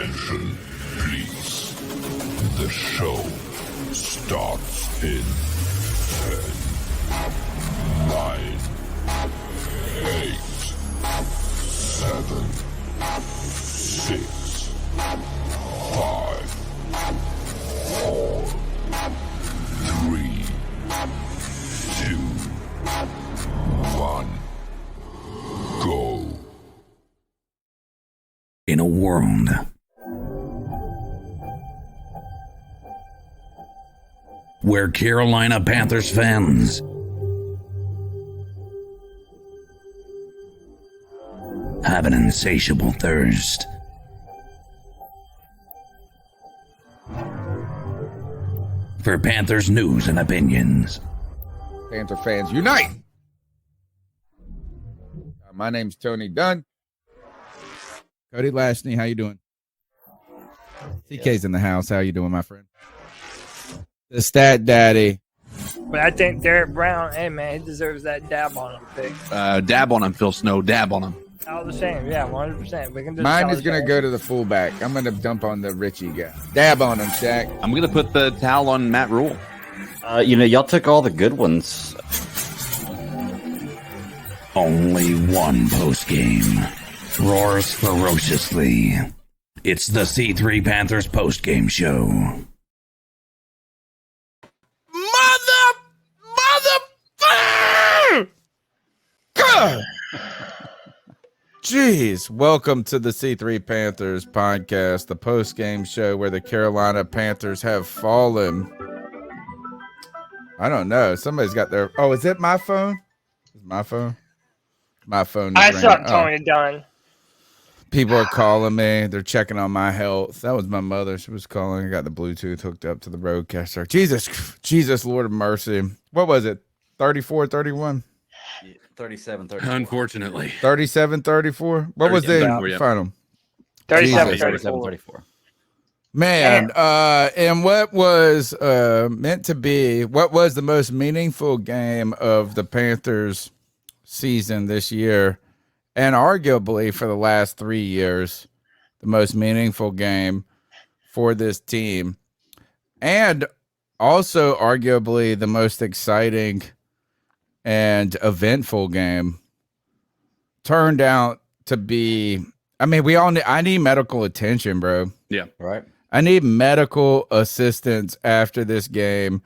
Attention, please. The show starts in 10, 9, 8, 7, 6, 5, 4, 3, 2, 1, go. In a world where Carolina Panthers fans have an insatiable thirst for Panthers news and opinions. Panther fans unite! My name's Tony Dunn. Cody Lashney, how you doing? TK's in the house. How you doing, my friend? The Stat Daddy. But I think Derek Brown, hey man, he deserves that dab on him pick. Dab on him, Phil Snow. Dab on him. All the same, yeah, 100%. We can just Mine is going to go to the fullback. I'm going to dump on the Richie guy. Dab on him, Shaq. I'm going to put the towel on Matt Rule. Y'all took all the good ones. Only one postgame roars ferociously. It's the C3 Panthers postgame show. Jeez, welcome to the C3 Panthers podcast, the post-game show where the Carolina Panthers have fallen. I don't know. Somebody's got their... Oh, is it my phone? Is it my phone? My phone. I saw Tony Dunn. People are calling me. They're checking on my health. That was my mother. She was calling. I got the Bluetooth hooked up to the Roadcaster. Jesus, Lord of mercy. What was it? 34, 31? 37, 34. Unfortunately. 37, 34? What was the final? 37, 34. Man, and what was meant to be, what was the most meaningful game of the Panthers season this year, and arguably for the last 3 years, the most meaningful game for this team, and also arguably the most exciting and eventful game, turned out to be, I mean, I need medical attention, bro. Yeah. Right. I need medical assistance after this game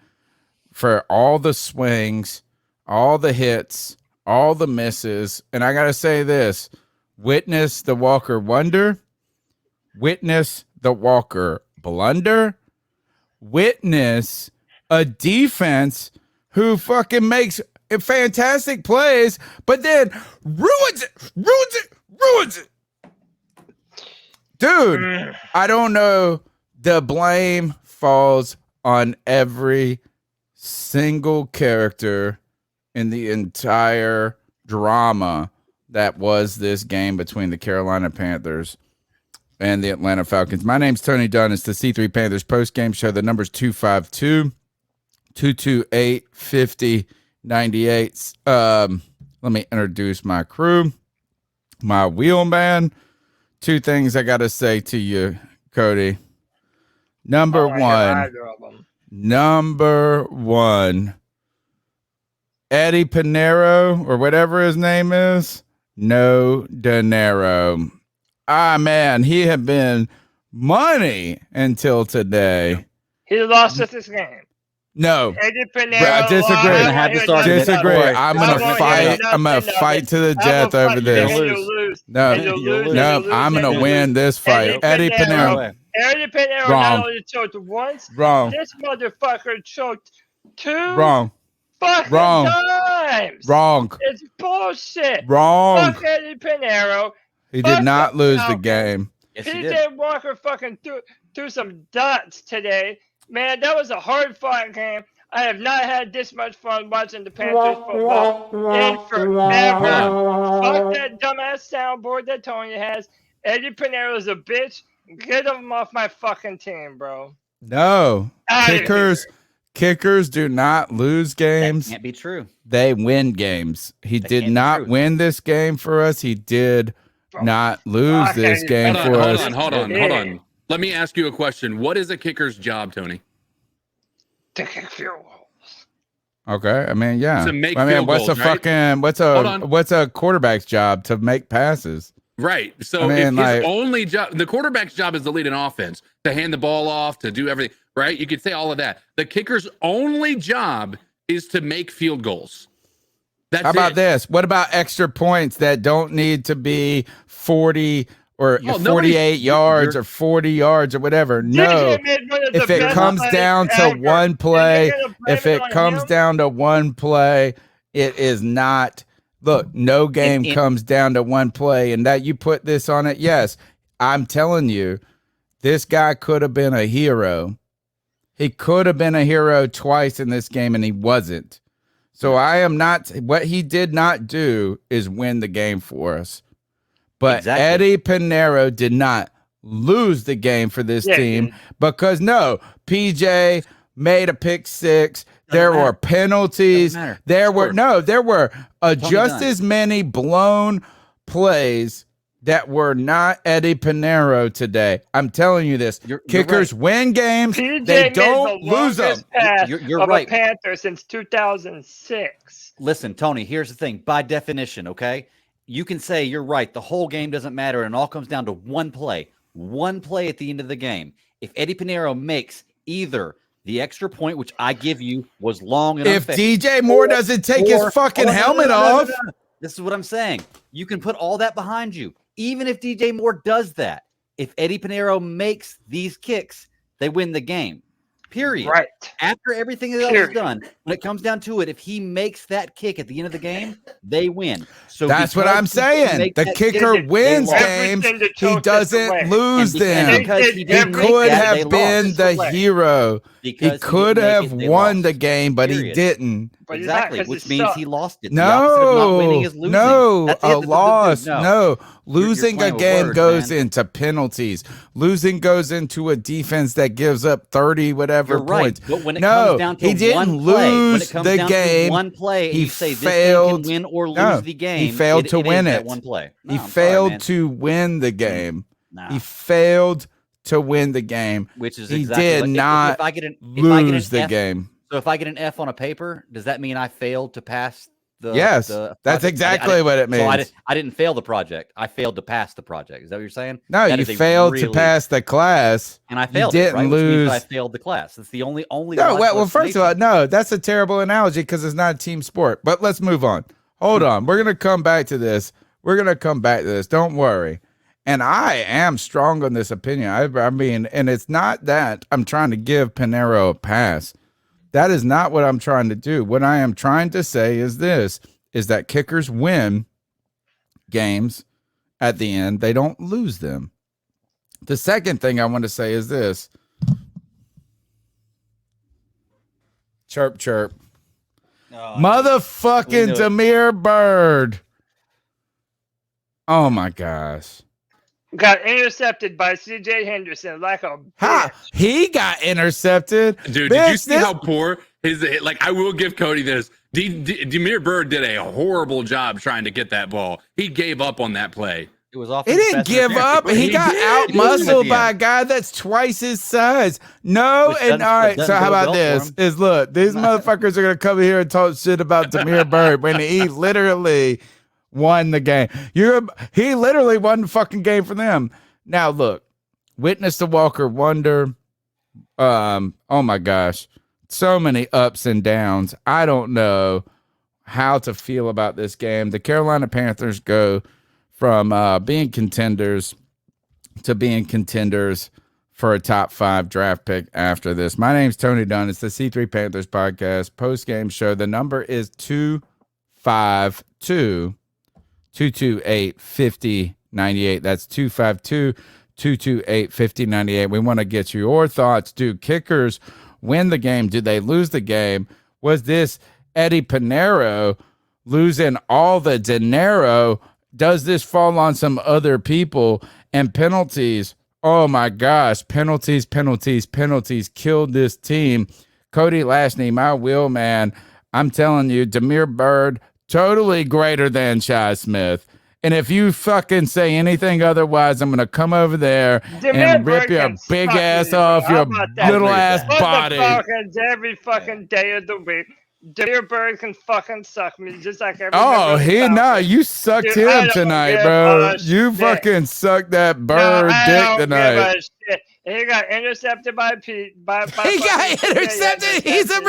for all the swings, all the hits, all the misses. And I got to say this, witness the Walker wonder, witness the Walker blunder, witness a defense who fucking makes fantastic plays, but then ruins it. Dude, I don't know. The blame falls on every single character in the entire drama that was this game between the Carolina Panthers and the Atlanta Falcons. My name's Tony Dunn. It's the C3 Panthers post-game show. The number's 252-228-5098. Let me introduce my crew, my wheelman. Two things I got to say to you, Cody. Number one, Eddie Pineiro, or whatever his name is, no dinero. Man, he had been money until today. He lost us this game. No, Eddie Pineiro. I disagree. I'm gonna fight to the death over this. No, I'm gonna win this fight. Eddie Pineiro. Eddie Pineiro not only choked once. Wrong. This motherfucker choked two. Wrong. Fucking times. Wrong. It's bullshit. Wrong. Fuck Eddie Pineiro. He did not lose the game. Yes, he PJ did. Walker fucking threw some dots today. Man, that was a hard-fought game. I have not had this much fun watching the Panthers football in forever. Fuck that dumbass soundboard that Tony has. Eddie Pineiro is a bitch. Get him off my fucking team, bro. No. Kickers do not lose games. That can't be true. They win games. He did not win this game for us. He did not lose this game for us. Hold on. Let me ask you a question. What is a kicker's job, Tony? To kick field goals. Okay, I mean, yeah. To make I mean, field what's goals, a right? fucking what's a quarterback's job? To make passes. Right. So I mean, if like- his only job, the quarterback's job is to lead an offense, to hand the ball off, to do everything, right? You could say all of that. The kicker's only job is to make field goals. That's How about it. this? What about extra points that don't need to be 40 or Oh, 48 yards or 40 yards or whatever? No. DJ made one of the If it best comes plays down to ever. one play, And you're gonna blame if it on comes him? down to one play, it is not. Look, no game comes down to one play, and that you put this on it. Yes, I'm telling you, this guy could have been a hero. He could have been a hero twice in this game, and he wasn't. So I am not. What he did not do is win the game for us. But Exactly. Eddie Pineiro did not lose the game for this team because PJ made a pick six. There were penalties. There were just as many blown plays that were not Eddie Pineiro today. I'm telling you this. Kickers win games. PJ They made don't the lose them. longest pass You're of right. a Panther since 2006. Listen, Tony, here's the thing. By definition, okay, you can say you're right. The whole game doesn't matter, and it all comes down to one play. One play at the end of the game. If Eddie Pineiro makes either the extra point, which I give you was long and If unfair, DJ Moore doesn't take his fucking helmet off. This is what I'm saying. You can put all that behind you. Even if DJ Moore does that, if Eddie Pineiro makes these kicks, they win the game. Period. Right. After everything else is done, when it comes down to it, if he makes that kick at the end of the game, they win. So that's what because I'm he saying. makes The that kicker kick, they wins lost. games. Everything that He took us doesn't away. lose And them. because he He didn't make could that, they have been lost. the hero. He Because he could didn't make have it, they won lost. the game, but he Period. didn't. But he's not, Exactly, 'cause which he means sucked. he lost it. The opposite of not winning is losing. No, That's a it. loss. No, losing a playing with game words, goes man. into penalties. Losing goes into a defense that gives up 30 whatever You're right, points. but when it no, comes down to he didn't one play, when lose it comes the down game. to one play, and he you say this failed. team can win or lose No, the game. He failed to it win is it. that one play. No, He I'm sorry, failed man. to win the game. Nah. He failed to win the game. Which is he exactly did like, not if I get an lose the F, game. So if I get an F on a paper, does that mean I failed to pass the? Yes, the that's project? exactly what it So means. I didn't fail the project. I failed to pass the project. Is that what you're saying? No, That you is a failed to really- pass the class. And I failed. You it, didn't right? Which means lose. that I failed the class. That's the only. No, logical well, first of all, explanation. no, that's a terrible analogy because it's not a team sport. But let's move on. Hold on. We're going to come back to this. Don't worry. And I am strong on this opinion. I mean, and it's not that I'm trying to give Pineiro a pass. That is not what I'm trying to do. What I am trying to say is this, is that kickers win games at the end. They don't lose them. The second thing I want to say is this. Chirp, chirp. Motherfucking Demir Bird. Oh, my gosh. Got intercepted by C.J. Henderson like a Ha! bitch. He got intercepted. Dude, did you see how poor his? Like, I will give Cody this. Demir Bird did a horrible job trying to get that ball. He gave up on that play. It was off. He didn't give up. He got out muscled by a guy that's twice his size. No, Which and doesn't- all right. doesn't So how bode about well this? for Is look, these motherfuckers are gonna come here and talk shit about Demir Bird when he literally won the game. He literally won the fucking game for them. Now look, witness the Walker Wonder. Oh my gosh, so many ups and downs. I don't know how to feel about this game. The Carolina Panthers go from being contenders to being contenders for a top 5 draft pick after this. My name's Tony Dunn. It's the C3 Panthers podcast post-game show. The number is 252-228-5098. That's 252-228-5098. We want to get your thoughts. Do kickers win the game? Did they lose the game? Was this Eddie Pineiro losing all the dinero? Does this fall on some other people? And penalties? Oh my gosh, penalties killed this team. Cody Lashney, my wheel man, I'm telling you, Demir Bird, totally greater than Shi Smith. And if you fucking say anything otherwise, I'm gonna come over there and rip your big ass off your little ass body. The Falcons every fucking day of the week. Demir Bird can fucking suck me just like every you sucked him tonight, bro. You fucking sucked that bird dick tonight. He got intercepted by Pete. By he got intercepted. He's a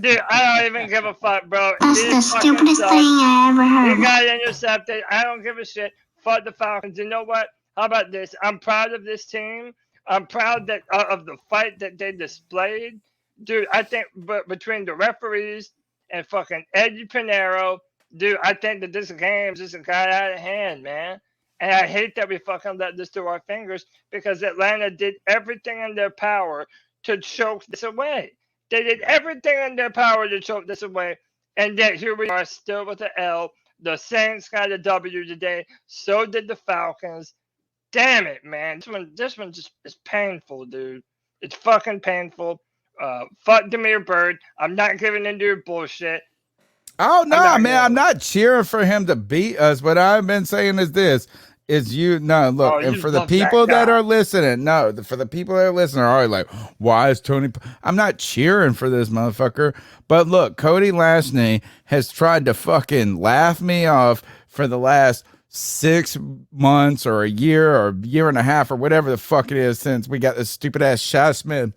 dude, I don't even give a fuck, bro. That's the stupidest thing I ever heard. He got intercepted. I don't give a shit. Fuck the Falcons. You know what? How about this? I'm proud of this team. I'm proud that of the fight that they displayed. Dude, I think between the referees and fucking Eddie Pineiro, dude, I think that this game just got out of hand, man. And I hate that we fucking let this through our fingers because Atlanta did everything in their power to choke this away. They did everything in their power to choke this away. And yet here we are still with the L. The Saints got a W today. So did the Falcons. Damn it, man. This one just is painful, dude. It's fucking painful. Fuck Demir Bird. I'm not giving into your bullshit. Oh no, man. I'm not cheering for him to beat us. What I've been saying is this. And for the people that are listening, for the people that are listening are always like, why is Tony? I'm not cheering for this motherfucker. But look, Cody Lashney has tried to fucking laugh me off for the last 6 months or a year and a half or whatever the fuck it is since we got this stupid ass Shy Smith.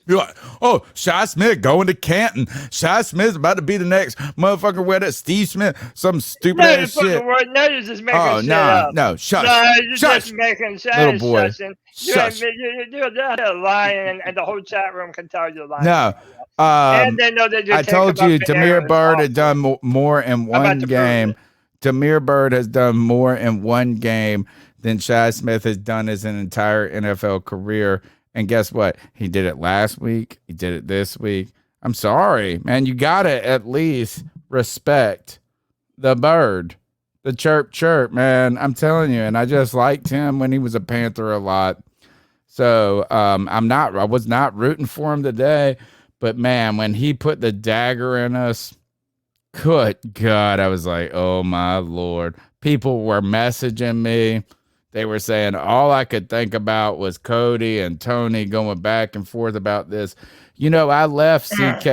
You're like, oh, Shy Smith going to Canton. Shy Smith's about to be the next motherfucker with it. Steve Smith, some stupid ass shit. No, you're just making shit up. No, shush. No, you're just making shit. Little boy. Shush. You're lying, and the whole chat room can tell you're lying. No. And they know that you're I told you, Demir Bird had done more in one game. Demir Bird has done more in one game than Shy Smith has done his entire NFL career. And guess what? He did it last week. He did it this week. I'm sorry, man. You got to at least respect the bird, the chirp, chirp, man. I'm telling you. And I just liked him when he was a Panther a lot. So I was not rooting for him today. But man, when he put the dagger in us, good God, I was like, oh my Lord. People were messaging me. They were saying all I could think about was Cody and Tony going back and forth about this. You know, I left CK.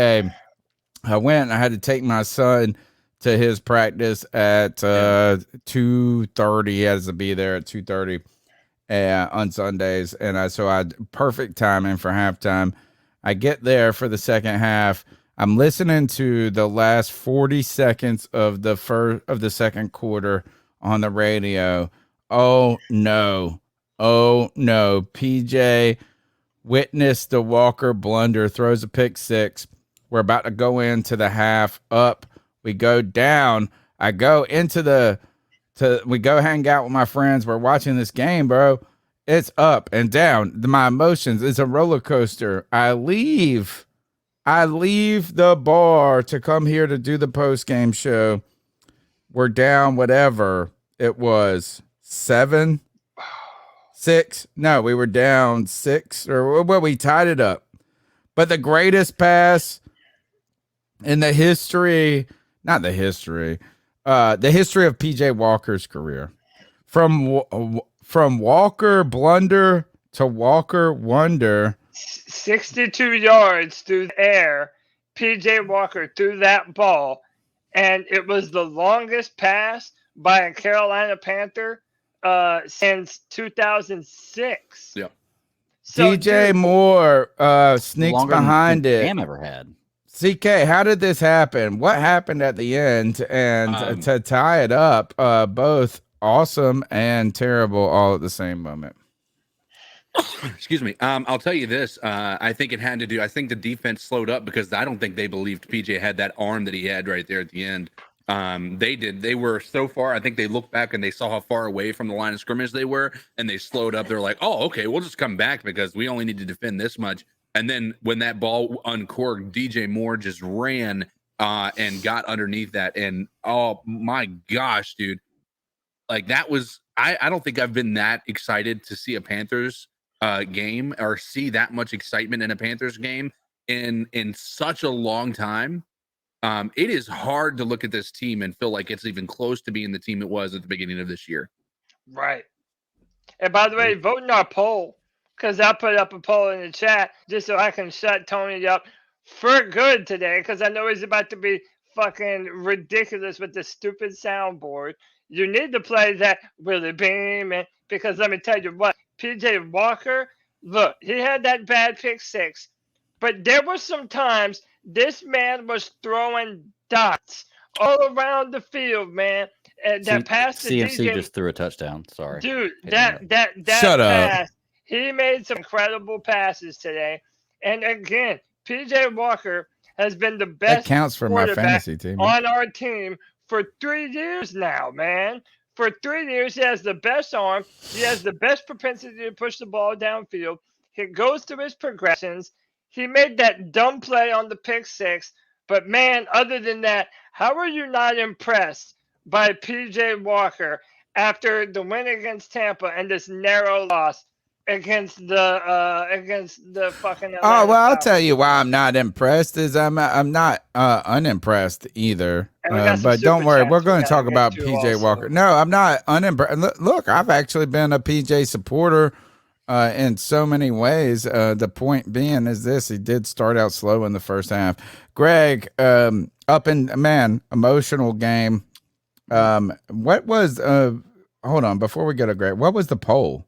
I went and I had to take my son to his practice at 2:30. He has to be there at 2:30 on Sundays. And so I had perfect timing for halftime. I get there for the second half. I'm listening to the last 40 seconds of the second quarter on the radio. Oh no. PJ witnessed the Walker blunder, throws a pick six. We're about to go into the half up. We go down. I go we go hang out with my friends. We're watching this game, bro. It's up and down. My emotions, it's a roller coaster. I leave the bar to come here to do the post game show. We're down whatever it was. 7-6. No, we were down 6 we tied it up. But the greatest pass in the history of PJ Walker's career. From Walker blunder to Walker wonder. 62 yards through the air. PJ Walker threw that ball, and it was the longest pass by a Carolina Panther since 2006. Yeah. So, DJ Moore sneaks behind it. Cam ever had. CK, how did this happen? What happened at the end? And to tie it up, both awesome and terrible all at the same moment. Excuse me. I'll tell you this. I think it had to do. I think the defense slowed up because I don't think they believed PJ had that arm that he had right there at the end. They did. They were so far. I think they looked back and they saw how far away from the line of scrimmage they were, and they slowed up. They're like, "Oh, okay, we'll just come back because we only need to defend this much." And then when that ball uncorked, DJ Moore just ran and got underneath that. And oh my gosh, dude, like that was. I don't think I've been that excited to see a Panthers game or see that much excitement in a Panthers game in such a long time. It is hard to look at this team and feel like it's even close to being the team it was at the beginning of this year. Right. And by the way, vote in our poll, because I put up a poll in the chat just so I can shut Tony up for good today, because I know he's about to be fucking ridiculous with the stupid soundboard. You need to play that Willie Beeman, because let me tell you what, PJ Walker, look, he had that bad pick 6, but there were some times this man was throwing dots all around the field, man. And that pass to CMC DJ, just threw a touchdown. Sorry. dude, Hitting that Shut up. pass, he made some incredible passes today. And again, PJ Walker has been the That best counts for my quarterback fantasy team. on our team for 3 years now, man. For 3 years, he has the best arm. He has the best propensity to push the ball downfield. He goes through his progressions. He made that dumb play on the pick 6. But, man, other than that, how are you not impressed by PJ Walker after the win against Tampa and this narrow loss against the fucking Atlanta Oh, well, I'll Falcons? tell you why I'm not impressed is I'm not unimpressed either. And we got some But don't super worry, chats we're we going to gotta talk get about to PJ also. Walker. No, I'm not unimpressed. Look, I've actually been a PJ supporter in so many ways. The point being is this: he did start out slow in the first half. Greg, emotional game. What was hold on, before we go to Greg, what was the poll?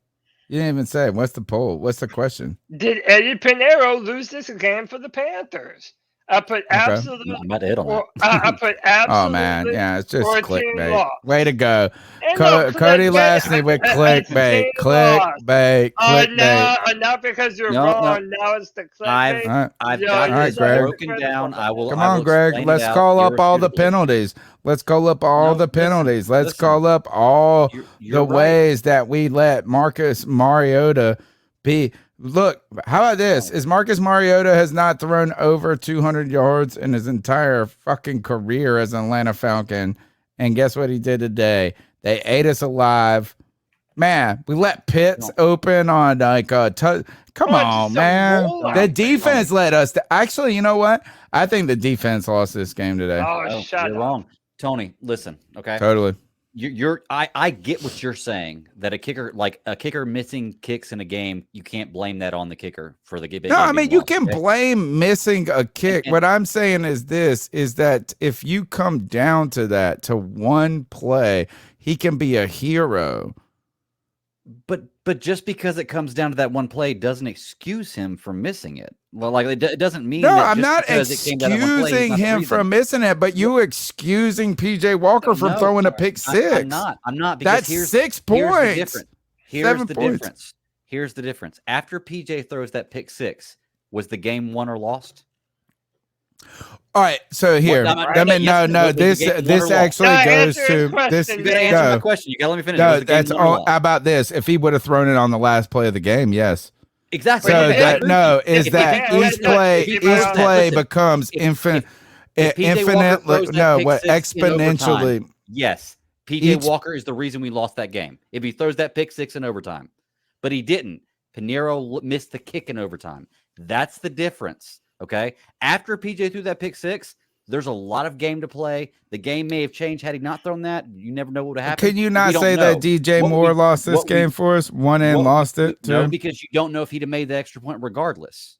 You didn't even say. What's the poll? What's the question? Did Eddie Pineiro lose this game for the Panthers? I put absolutely. I'm about to hit on that. Or I put absolutely. Oh man, yeah, it's just or a team clickbait. loss. Way to go, And no, Cody clickbait, Lashley with a clickbait, team loss. clickbait. Not because you're No, wrong. Now it's the clickbait. All right. I've Yo, got All right, this Greg. broken down. I will. Come I will on, Greg. explain Let's it out call up all the irrefutably. penalties. Let's call up all No, the listen, penalties. Let's listen. call up all You're the right. ways that we let Marcus Mariota be. Look, how about this? Is Marcus Mariota has not thrown over 200 yards in his entire fucking career as an Atlanta Falcon. And guess what he did today? They ate us alive. Man, we let Pitts open on like come on, just a man. rollout. The defense let us. Actually, you know what? I think the defense lost this game today. Oh, Oh, shut you're up. wrong, Tony. Listen, okay. Totally. I get what you're saying, that a kicker missing kicks in a game, you can't blame that on the kicker for the game. No, I mean, you lost, can okay? blame missing a kick. And- What I'm saying is this, is that if you come down to that, to one play, he can be a hero. But just because it comes down to that one play doesn't excuse him from missing it. Well, like it doesn't mean. No, that I'm just not because it came down to that one play, he's excusing not the him reason. from missing it, but you excusing PJ Walker from No, throwing a pick six. I'm not because That's here's 6 here's the points. difference. Here's 7 the points. difference. Here's the difference. After PJ throws that pick 6, was the game won or lost? All right, so here, What- I mean, yes, no, was the this game won or this lost? actually No, goes answer his to question, this. man. You gotta answer my No, question. You gotta let me finish. no, Was the game that's won or all. lost? How about this? If he would have thrown it on the last play of the game, yes. Exactly. So But he that didn't. no is If that he each didn't, play if he each throws that- play listen, becomes if- infinite, if PJ Walker infinitely throws that no pick what 6 in overtime, exponentially. yes, PJ Each- Walker is the reason we lost that game. If he throws that pick 6 in overtime, but he didn't. Pineiro missed the kick in overtime. That's the difference. Okay. After PJ threw that pick 6, there's a lot of game to play. The game may have changed had he not thrown that. You never know what would happen. Can you We not don't say know. that DJ What Moore we- lost this what we- game for us? Won and what- lost it too. No, because you don't know if he'd have made the extra point regardless.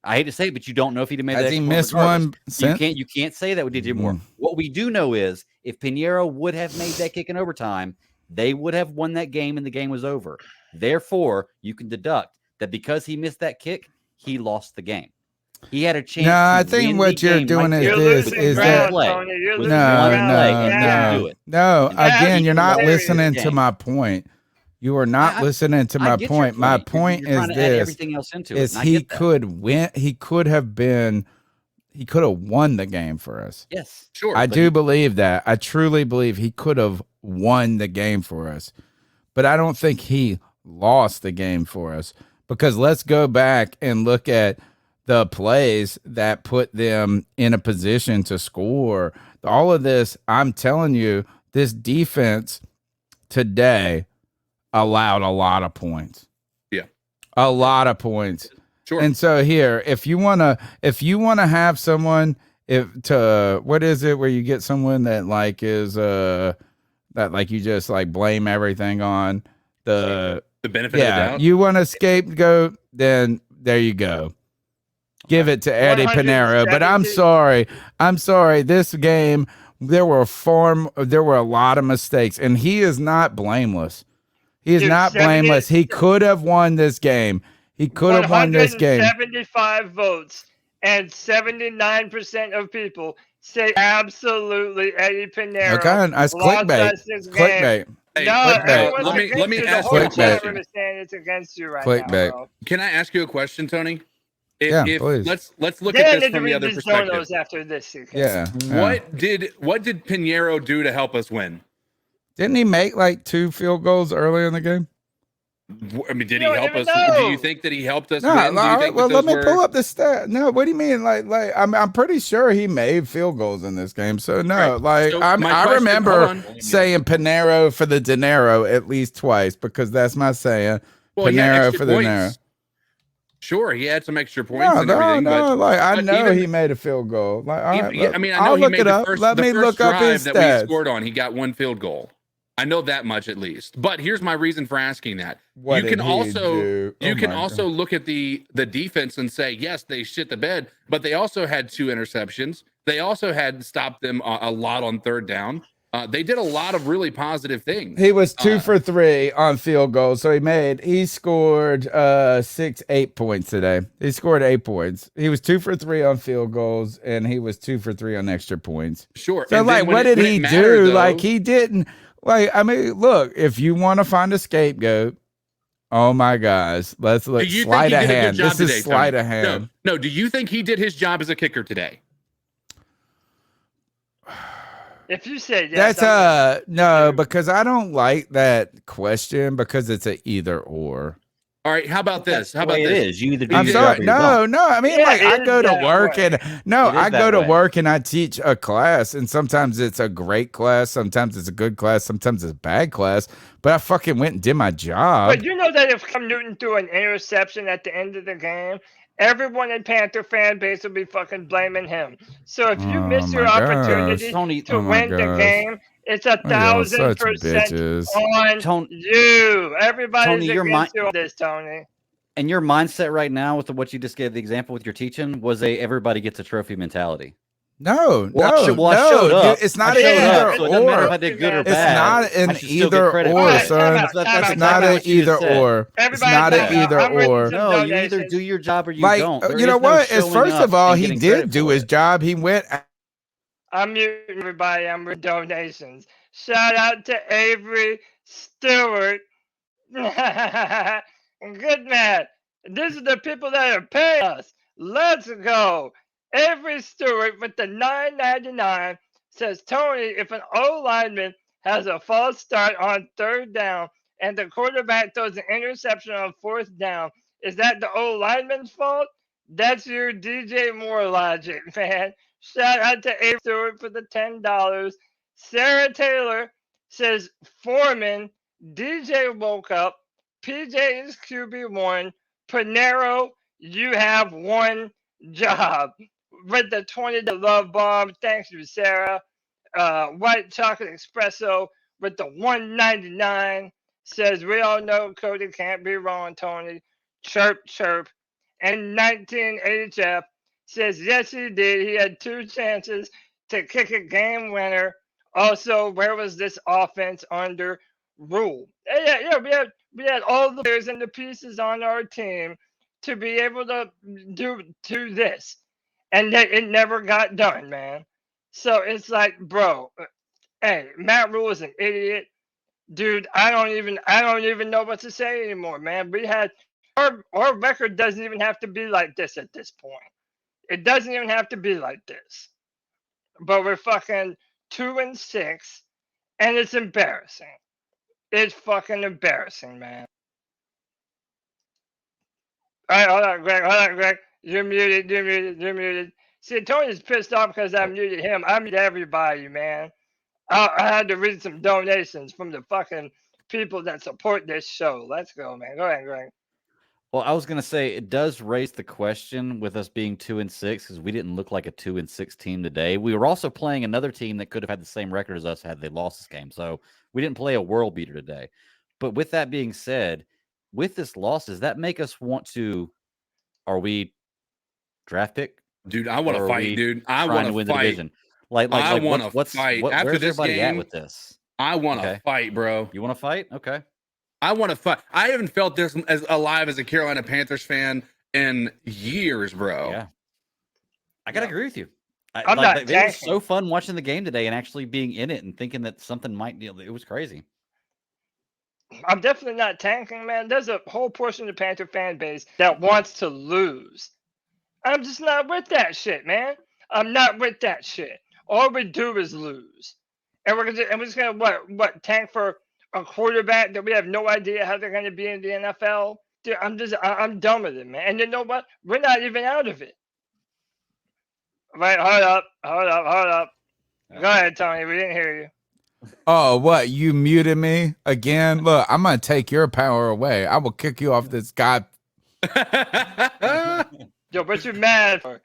I hate to say it, but you don't know if he'd have made Has the he extra point missed regardless. one since? You can't say that with DJ Moore. What we do know is if Pineiro would have made that kick in overtime, they would have won that game and the game was over. Therefore, you can deduct that because he missed that kick, he lost the game. He had a chance. No, I to think win what the you're game doing right is there. You're this: losing is ground, that Tony. You're With losing no, one ground. play, no, and Yeah. didn't do no, it. no. And that's Again, you're not hilarious. listening to Game. my point. You are not I- listening to my I get your point. My You're point trying is to add this: everything else into it, is and I he get that. could win. He could have been. He could have won the game for us. Yes, Sure. I but do he- believe that. I truly believe he could have won the game for us. But I don't think he lost the game for us, because let's go back and look at the plays that put them in a position to score. All of this, I'm telling you, this defense today allowed a lot of points. Yeah. A lot of points. Sure. And so here, if you wanna have someone, what is it where you get someone that like is that like you just like blame everything on the benefit of the doubt. you want a scapegoat, then there you go. Give it to Eddie Pineiro. But I'm sorry. This game, there were a lot of mistakes, and he is not blameless. He is not blameless. He could have won this game. He could have won this game. 175 votes, and 79% of people say absolutely Eddie Pineiro. Okay, that's clickbait. Clickbait. Hey, no, let me ask you a question. It's against you right clickbait. now. Can I ask you a question, Tony? Please. Let's look at this from the other perspective. After this, What did Pineiro do to help us win? Didn't he make like 2 field goals earlier in the game? I mean, did he help us? Do you think that he helped us No, win? Do you think let me pull up the stat. No, what do you mean? Like I'm pretty sure he made field goals in this game. So no, right. So I remember saying Pineiro for the dinero at least twice because that's my saying. Well, Pineiro for the dinero. Sure, he had some extra points and everything. No, but I know he made a field goal. Like, all right, I know I'll he look made it up. Let me look up his that stats. we scored on. He got 1 field goal. I know that much at least. But here's my reason for asking that. What you can did he do? you can also look at the defense and say, yes, they shit the bed, but they also had 2 interceptions. They also had stopped them a lot on 3rd down. They did a lot of really positive things. He was 2 for 3 on field goals. So he scored 8 points today. He scored 8 points. He was 2 for 3 on field goals, and he was 2 for 3 on extra points. Sure. So like, what did he do? Though, like, he didn't. Like, I mean, look, if you want to find a scapegoat, oh my gosh, let's look. Sleight of hand. This is sleight of hand. No. Do you think he did his job as a kicker today? If you say yes, that's no, because I don't like that question because it's a either or. All right, how about this? How about it this? is. You either do I'm your sorry. job or you don't. No. I mean, like I go to work and I go to work and I teach a class, and sometimes it's a great class, sometimes it's a good class, sometimes it's a bad class. But I fucking went and did my job. But you know that if Cam Newton threw an interception at the end of the game, everyone in Panther fan base will be fucking blaming him. So if you miss your opportunity to win the game, it's 1,000% on you. Everybody's against you on this, Tony. And your mindset right now with what you just gave the example with your teaching was everybody gets a trophy mentality. No, I showed up. It's not an either so it doesn't matter if or. I did good or It's bad. not an either or, son. It's not an either or. It's not an either or. No, you either do your job or you like, don't. You know what? First of all, he did do his job. He went. I'm muting everybody. I'm with donations. Shout out to Avery Stewart. Good man. These are the people that are paying us. Let's go. Avery Stewart with the $9.99 says, Tony, if an O lineman has a false start on 3rd down and the quarterback throws an interception on 4th down, is that the O lineman's fault? That's your DJ Moore logic, man. Shout out to Avery Stewart for the $10. Sarah Taylor says, Foreman, DJ woke up, PJ is QB1, Pineiro, you have one job. With the $20 love bomb, thanks you, Sarah. White chocolate espresso with the $1.99 says, we all know Cody can't be wrong, Tony. Chirp, chirp. And 19HF says, yes, he did. He had 2 chances to kick a game winner. Also, where was this offense under Rule? Yeah, we had all the players and the pieces on our team to be able to do this. And it never got done, man. So it's like, bro, hey, Matt Rule is an idiot. Dude, I don't even know what to say anymore, man. We had our record doesn't even have to be like this at this point. It doesn't even have to be like this. But we're fucking 2-6, and it's embarrassing. It's fucking embarrassing, man. All right, hold on, Greg. You're muted. See, Tony's pissed off because I muted him. I muted everybody, man. I had to read some donations from the fucking people that support this show. Let's go, man. Go ahead, Greg. Well, I was gonna say it does raise the question with us being 2-6 because we didn't look like a 2-6 team today. We were also playing another team that could have had the same record as us had they lost this game. So we didn't play a world beater today. But with that being said, with this loss, does that make us want to? Are we draft pick? Dude, I want Or to are fight, we dude. I trying want to to win the fight. division. I want to what's fight. After where's this everybody at game, with this? I want to Okay. fight, bro. You want to fight? Okay. I want to fight. I haven't felt this as alive as a Carolina Panthers fan in years, bro. Yeah. I gotta agree with you. I'm not It was tanking. so fun watching the game today and actually being in it and thinking that something might. It was crazy. I'm definitely not tanking, man. There's a whole portion of the Panther fan base that wants to lose. I'm just not with that shit, man. I'm not with that shit. All we do is lose, and we're just gonna what tank for a quarterback that we have no idea how they're gonna be in the NFL. Dude, I'm done with it, man. And you know what? We're not even out of it. Right? Hold up. Go ahead, Tony. We didn't hear you. Oh, what? You muted me again? Look, I'm gonna take your power away. I will kick you off this guy. Yo, what you mad for?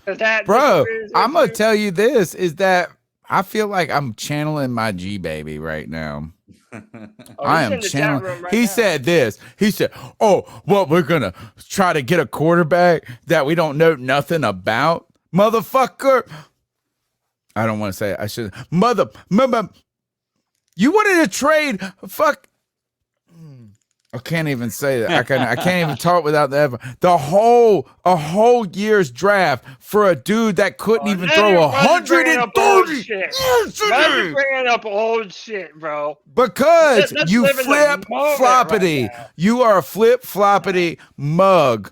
'Cause that Bro, disagrees with I'm gonna you? tell you this is that I feel like I'm channeling my G baby right now. Oh, I he's am in the chat channeling. room right He now. said this. He said, "Oh, well, we're gonna try to get a quarterback that we don't know nothing about, motherfucker." I don't want to say it. I should. Mother. You wanted to trade? Fuck. I can't even say that. I can't even talk without the whole year's draft for a dude that couldn't even now throw you're bringing up old 130. shit. Yes, Why are you bringing up old shit, bro? because Let's you live in the flip moment floppity. right now. You are a flip floppity mug.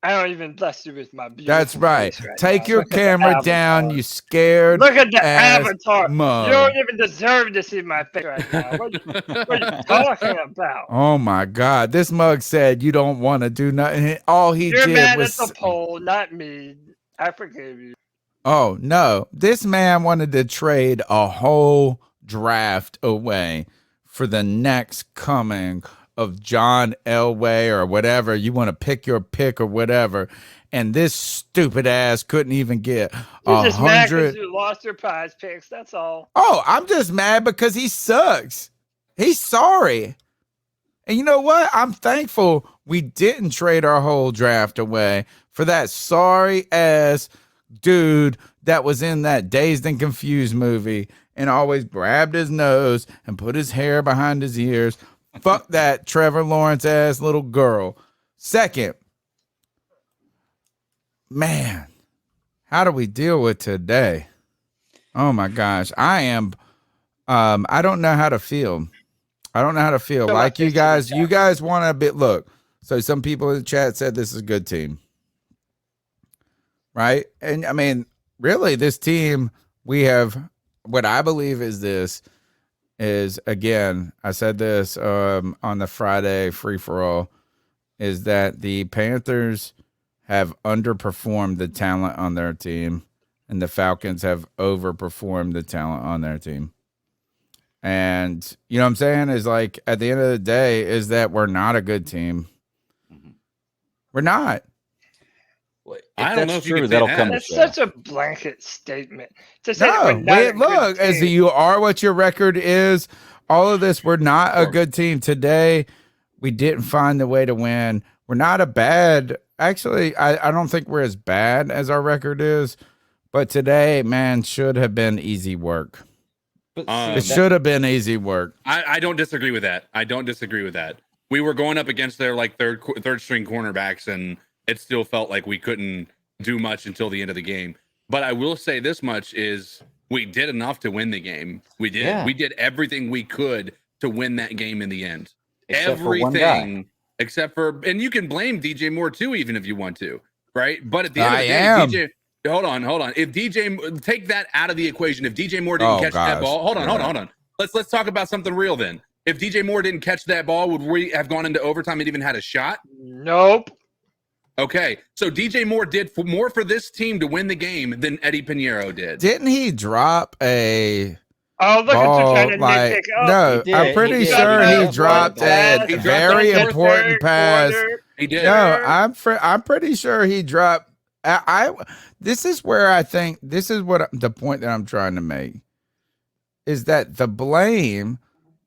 I don't even bless you with my beautiful That's right. face right Take now. your Look at the camera down, avatar. you scared. Look at the ass avatar. mug. You don't even deserve to see my face right now. What are you talking about? Oh my God. This mug said you don't want to do nothing. All he You're did mad was. at the poll, not me. I forgive you. Oh no. This man wanted to trade a whole draft away for the next coming of John Elway or whatever. You want to pick your pick or whatever. And this stupid ass couldn't even get You're just mad 100. because you lost your prize picks. That's all. Oh, I'm just mad because he sucks. He's sorry. And you know what? I'm thankful we didn't trade our whole draft away for that sorry ass dude that was in that Dazed and Confused movie and always grabbed his nose and put his hair behind his ears. Fuck that Trevor Lawrence ass little girl. Second, man, how do we deal with today? Oh my gosh. I don't know how to feel. I don't know how to feel. So Like what, you guys want to bit look. So some people in the chat said this is a good team. Right? And I mean, really, this team, we have what I believe is again, I said this on the Friday free for all, is that the Panthers have underperformed the talent on their team, and the Falcons have overperformed the talent on their team. And you know what I'm saying? Is like at the end of the day, is that we're not a good team. We're not. I don't know if you can say that'll that. come to That's show. such a blanket statement to say that we're No, not a look, good as team. you are what your record is, all of this, we're not a good team. Today, we didn't find the way to win. We're not a bad, actually, I don't think we're as bad as our record is, but today, man, should have been easy work. But It should have been easy work. I don't disagree with that. We were going up against their like third string cornerbacks, and it still felt like we couldn't do much until the end of the game. But I will say this much is we did enough to win the game. We did. Yeah. We did everything we could to win that game in the end. Except for one guy. Everything except for, and you can blame DJ Moore too, even if you want to, right? But at the end of the day, am. DJ, hold on. If DJ, take that out of the equation. If DJ Moore didn't catch that ball, hold on. Let's talk about something real then. If DJ Moore didn't catch that ball, would we have gone into overtime and even had a shot? Nope. Okay, so DJ Moore did more for this team to win the game than Eddie Pineiro did. Didn't he drop a Oh, look ball? at you trying to Like, nitpick. Oh, no, he I'm did. pretty He did. sure He he did. dropped Pass. a He dropped very that important third pass quarter. He did. No, I'm pretty sure he dropped. This is where I think this is what the point that I'm trying to make is that the blame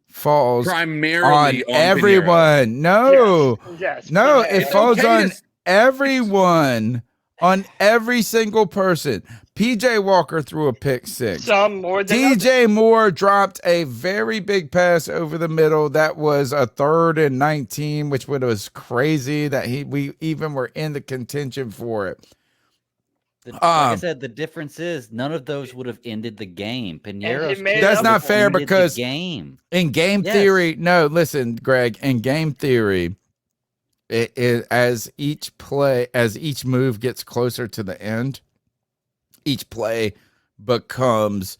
falls Primarily on everyone. No, Yes. no, Pinheiro. it It's falls okay on to- everyone, on every single person. PJ Walker threw a pick six. Some more than others. DJ Moore dropped a very big pass over the middle. That was a 3rd and 19, which was crazy that we even were in the contention for it. Like I said, the difference is none of those would have ended the game. Pinheiro's made kick That's up not would have fair ended the because game. in game Yes. theory, no, listen, Greg, in game theory, as each move gets closer to the end, each play becomes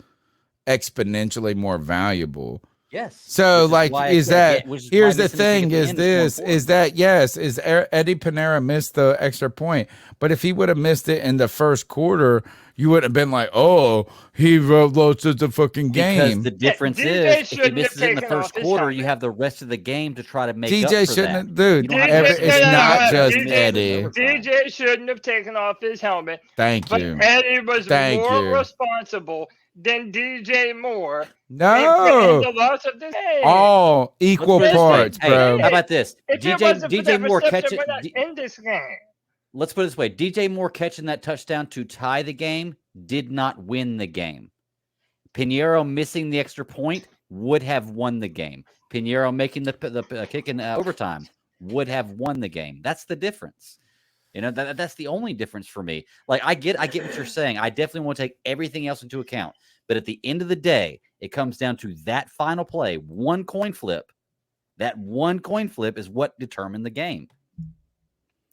exponentially more valuable. Yes. So, Which like, why I is said, that yeah, which is here's why the missing kick thing at the is end more this important. is that yes, is Eddie Pineiro missed the extra point, but if he would have missed it in the first quarter, you would have been like, oh, he lost the fucking game. Because the difference DJ is, if he shouldn't have misses it in the taken first off his quarter, you helmet. have the rest of the game to try to make up DJ for shouldn't that. have, dude. You don't have DJ to miss It's it in not overtime. just You miss it in Eddie. overtime. DJ shouldn't have taken off his helmet. Thank But you. Eddie was Thank more you. responsible than DJ Moore. In No, the loss of this game. all equal Let's put it this way. parts, Hey, bro. how about this? If it DJ wasn't for DJ that Moore reception, catching. we're not in this game. Let's put it this way: DJ Moore catching that touchdown to tie the game did not win the game. Pineiro missing the extra point would have won the game. Pineiro making the kick in overtime would have won the game. That's the difference. You know, that's the only difference for me. Like, I get what you're saying. I definitely want to take everything else into account. But at the end of the day, it comes down to that final play, one coin flip. That one coin flip is what determined the game.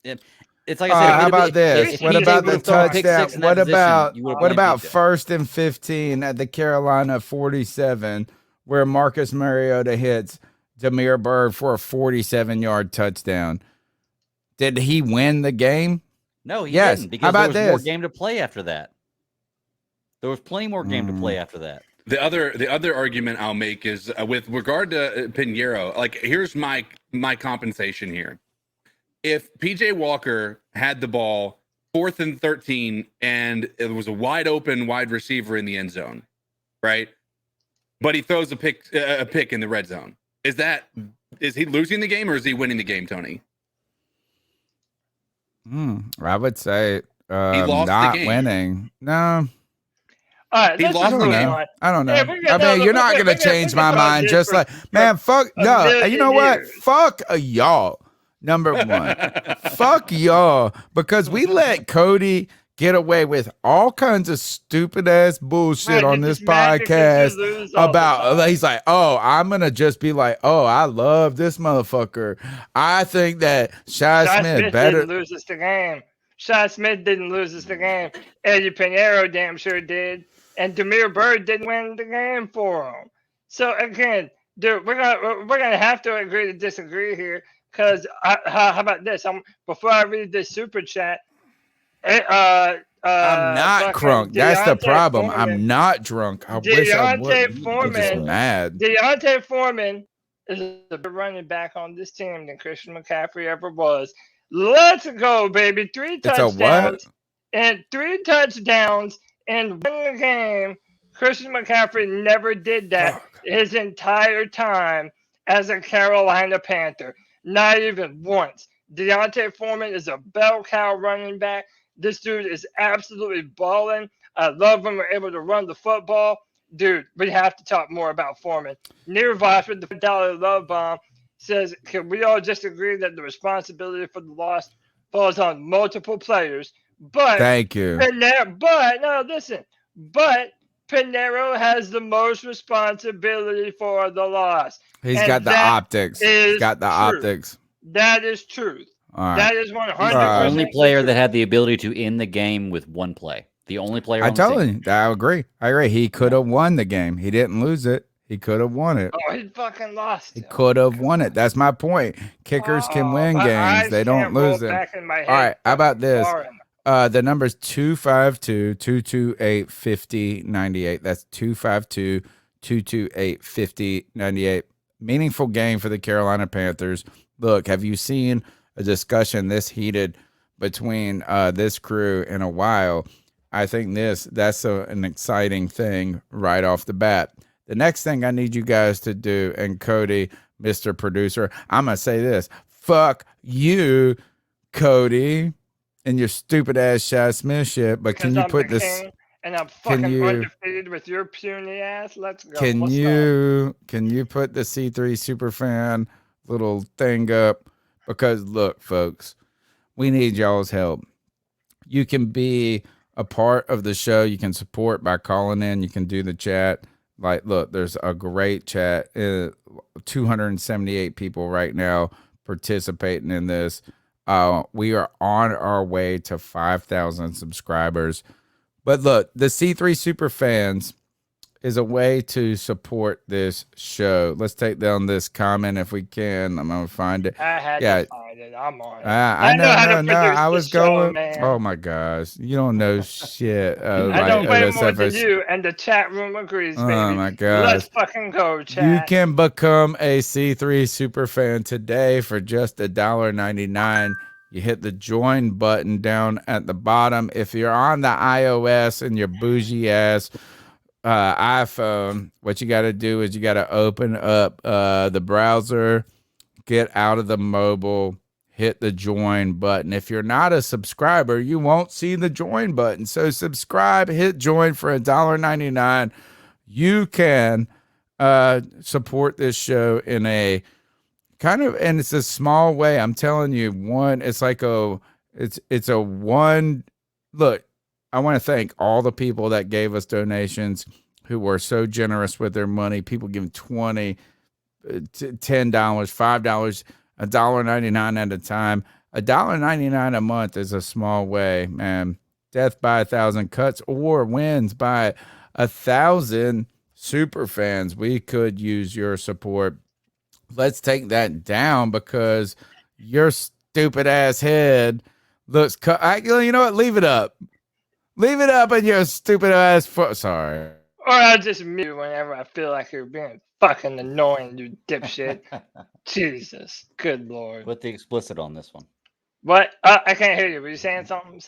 It's like I said. How about this? What about the touchdown? What about PJ? 1st and 15 at the Carolina 47, where Marcus Mariota hits Demir Bird for a 47-yard touchdown? Did he win the game? No, he Yes. didn't, because How about there was more this? game to play after that. There was plenty more game to play after that. The other argument I'll make is with regard to Pineiro. Like, here's my compensation here. If PJ Walker had the ball 4th and 13 and it was a wide receiver in the end zone, right? But he throws a pick in the red zone. Is he losing the game or is he winning the game, Tony? I would say lost the not game. winning. No, All right, He let's lost I just don't move know. on. I don't know. Hey, we got I mean, no- you're not we gonna got- change we my got mind. this Just for- like, man, fuck a no. million You know what? years. Fuck y'all. Number one, fuck y'all, because we let Cody get away with all kinds of stupid ass bullshit Right, on you're this just mad because podcast you lose all the about. time. He's like, oh, I'm gonna just be like, oh, I love this motherfucker. I think that Shy Shy Smith Smith better. didn't lose us the game. Shy Smith didn't lose us the game. Eddie Pineiro damn sure did. And Demir Bird didn't win the game for him. So again, dude, we're gonna have to agree to disagree here. Because how about this? Before I read this super chat, I'm not fucking crunk. That's the Deontay problem. Foreman- I'm not drunk. I wish I would. Deontay I'm just Foreman- mad. Deontay Foreman is a better running back on this team than Christian McCaffrey ever was. Let's go, baby. 3 It's a what? touchdowns and 3 touchdowns and win the game. Christian McCaffrey never did that his entire time as a Carolina Panther. Not even once. Deontay Foreman is a bell cow running back. This dude is absolutely balling. I love when we're able to run the football. Dude, we have to talk more about Foreman. Near Voss with the $1 love bomb says, can we all just agree that the responsibility for the loss falls on multiple players? But Thank you. But Pineiro has the most responsibility for the loss. He's And got the that optics. He's is got the true. optics. That is truth. All right. That is 100%. He's the only Right. player that had the ability to end the game with one play. The only player. I on the told team. you. I agree. He could have won the game. He didn't lose it. He could have won it. Oh, he fucking lost. He it. could have won it. That's my point. Kickers can win my games. eyes They don't can't roll lose them. back in my head All right. How about this? far enough. The number's 252-228-5098. That's 252-228-5098. Meaningful game for the Carolina Panthers. Look, have you seen a discussion this heated between this crew in a while. I think that's an exciting thing right off the bat. The next thing I need you guys to do, and Cody, Mr. Producer, I'm going to say this. Fuck you, Cody, and your stupid ass Shad Smith shit. But can you put this? And I'm fucking undefeated with your puny ass. Let's go. Can you put the C3 Superfan little thing up? Because look, folks, we need y'all's help. You can be a part of the show. You can support by calling in. You can do the chat. Like, look, there's a great chat. 278 people right now participating in this. We are on our way to 5,000 subscribers. But look, the C3 Superfans is a way to support this show. Let's take down this comment if we can. I'm going to find it. I had to find it. I'm on it. I know. I was going. Oh, my gosh. You don't know shit. I don't play more than you, and the chat room agrees, baby. Oh, my gosh. Let's fucking go, chat. You can become a C3 Superfan today for just $1.99. You hit the join button down at the bottom. If you're on the iOS and your bougie ass iPhone, what you got to do is you got to open up the browser, get out of the mobile, hit the join button. If you're not a subscriber, you won't see the join button. So subscribe, hit join for $1.99. You can support this show in a and it's a small way. I'm telling you, it's a one. Look, I want to thank all the people that gave us donations who were so generous with their money. People giving $20, $10, $5, $1.99 at a time. $1.99 a month is a small way, man. Death by 1,000 cuts or wins by 1,000 super fans. We could use your support. Let's take that down because your stupid ass head looks. You know what? Leave it up. Leave it up in your stupid ass foot. Sorry. Or I'll just mute you whenever I feel like you're being fucking annoying, you dipshit. Jesus. Good Lord. Put the explicit on this one. What? I can't hear you. Were you saying something?